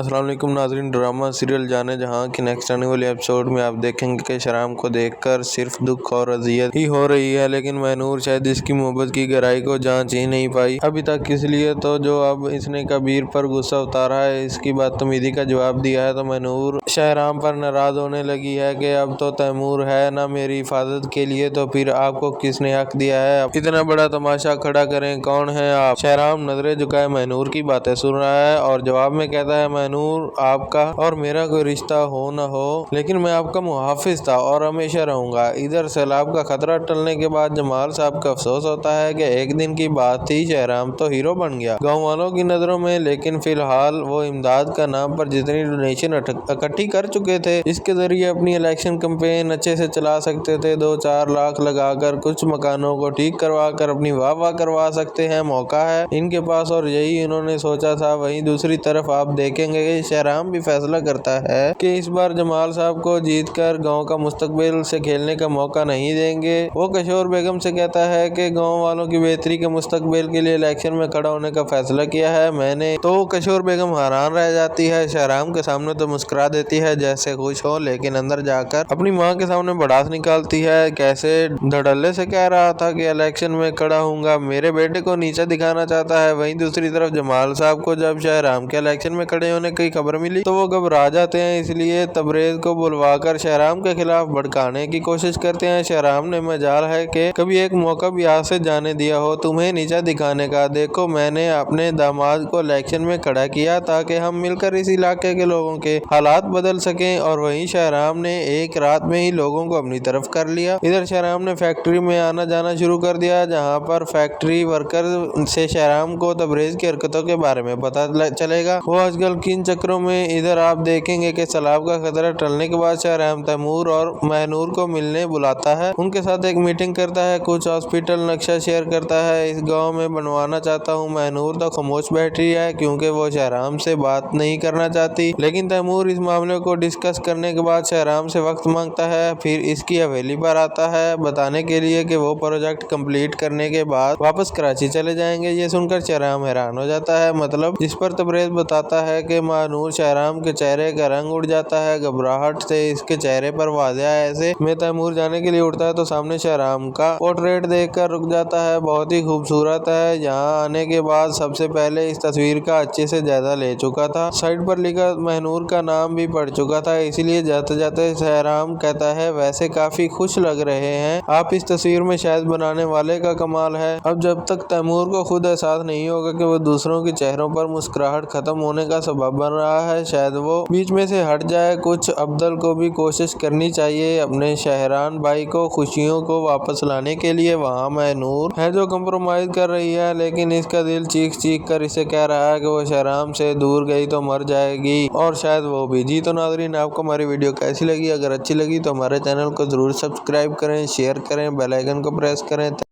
अस्सलाम वालेकुम नाज़रीन, ड्रामा सीरियल जाने जहां की नेक्स्ट आने वाले एपिसोड में आप देखेंगे कि शराम को देखकर सिर्फ दुख और अजियत ही हो रही है, लेकिन महनूर शायद इसकी मोहब्बत की गहराई को जांच ही नहीं पाई अभी तक। इसलिए तो जो अब इसने कबीर पर गुस्सा उतारा है, इसकी बदतमीजी का जवाब दिया है, तो महनूर शहराम पर नाराज होने लगी है कि अब तो तैमूर है ना मेरी हिफाजत के लिए, तो फिर आपको किसने हक दिया है इतना बड़ा तमाशा खड़ा करें? कौन है आप? शहराम नजरें झुकाए महनूर की बातें सुन रहा है और जवाब में कहता है, महनूर आपका और मेरा कोई रिश्ता हो न हो, लेकिन मैं आपका मुहाफिज था और हमेशा रहूंगा। इधर सैलाब का खतरा टलने के बाद जमाल साहब का अफसोस होता है कि एक दिन की बात थी, शहराम तो हीरो बन गया गाँव वालों की नजरों में, लेकिन फिलहाल वो इमदाद का नाम पर जितनी डोनेशन इकट्ठी कर चुके थे, इसके जरिए अपनी इलेक्शन कैंपेन अच्छे से चला सकते थे। 2-4 लाख लगाकर कुछ मकानों को ठीक करवा कर अपनी वाह करवा सकते हैं। मौका है इनके पास और यही इन्होंने सोचा था। वहीं दूसरी तरफ आप देखेंगे कि शहराम भी फैसला करता है कि इस बार जमाल साहब को जीतकर गांव का मुस्तकबिल से खेलने का मौका नहीं देंगे। वो किशोर बेगम से कहता है कि गांव वालों की बेहतरी के मुस्तकबिल के लिए इलेक्शन में खड़ा होने का फैसला किया है मैंने। तो किशोर बेगम हैरान रह जाती है। शहराम के सामने तो मुस्कुरा देती है जैसे खुश हो, लेकिन अंदर जाकर अपनी माँ के सामने भड़ास निकालती है। कैसे धड़ल्ले से कह रहा था कि इलेक्शन में खड़ा हूँगा, मेरे बेटे को नीचा दिखाना चाहता है। वहीं दूसरी तरफ जमाल साहब को जब शहराम के इलेक्शन में खड़े होने की खबर मिली तो वो घबरा जाते हैं, इसलिए तबरेज को बुलवाकर शहराम के खिलाफ भड़काने की कोशिश करते हैं। शहराम ने मजाल है कि कभी एक मौका भी हाथ से जाने दिया हो तुम्हें नीचा दिखाने का। देखो मैंने अपने दामाद को इलेक्शन में खड़ा किया ताकि हम मिलकर इस इलाके के लोगों के हालात बदल सकें, और वहीं शहराम ने एक रात में ही लोगों को अपनी तरफ कर लिया। इधर शहराम ने फैक्ट्री में आना जाना शुरू कर दिया, जहाँ पर फैक्ट्री वर्कर से शहराम को तबरेज की हरकतों के बारे में पता चलेगा वो आजकल किन चक्रों में। इधर आप देखेंगे कि सैलाब का खतरा टलने के बाद शहराम तैमूर और महनूर को मिलने बुलाता है, उनके साथ एक मीटिंग करता है, कुछ हॉस्पिटल नक्शा शेयर करता है, इस गांव में बनवाना चाहता हूं। महनूर तो खामोश बैठी है क्योंकि वो शहराम से बात नहीं करना चाहती, लेकिन तैमूर इस मामले को डिस्कस करने के बाद शहराम से वक्त मांगता है। फिर इसकी हवेली पर आता है बताने के लिए कि वो प्रोजेक्ट कंप्लीट करने के बाद वापस कराची चले जाएंगे। ये सुनकर शहराम हैरान हो जाता है, मतलब जिस पर तबरेज बताता है कि महनूर। शहराम के चेहरे का रंग उड़ जाता है, घबराहट से इसके चेहरे पर वाज़ेह ऐसे में तैमूर जाने के लिए उठता है तो सामने शहराम का पोर्ट्रेट देखकर रुक जाता है। बहुत ही खूबसूरत है। यहाँ आने के बाद सबसे पहले इस तस्वीर का अच्छे से जायजा ले चुका था, साइड पर लिखा महनूर का नाम भी पढ़ चुका था, इसीलिए जाते जाते शहराम कहता है, वैसे काफी खुश लग रहे हैं आप, इस तस्वीर में शायद बनाने वाले का कमाल है। अब जब तक तैमूर को खुद एहसास नहीं होगा कि वो दूसरों के चेहरों पर मुस्कुराहट खत्म होने का सबब बन रहा है, शायद वो बीच में से हट जाए। कुछ अब्दुल को भी कोशिश करनी चाहिए अपने शहरान भाई को खुशियों को वापस लाने के लिए। वहाँ महनूर है जो कंप्रोमाइज कर रही है, लेकिन इसका दिल चीख कर इसे कह रहा है कि वो शहराम से दूर गई तो मर जाएगी, और शायद वो भी। जी तो नाज़रीन, आपको हमारी वीडियो कैसी लगी? अगर अच्छी लगी तो हमारे चैनल को जरूर सब्सक्राइब करें, शेयर करें, बेल आइकन को प्रेस करें।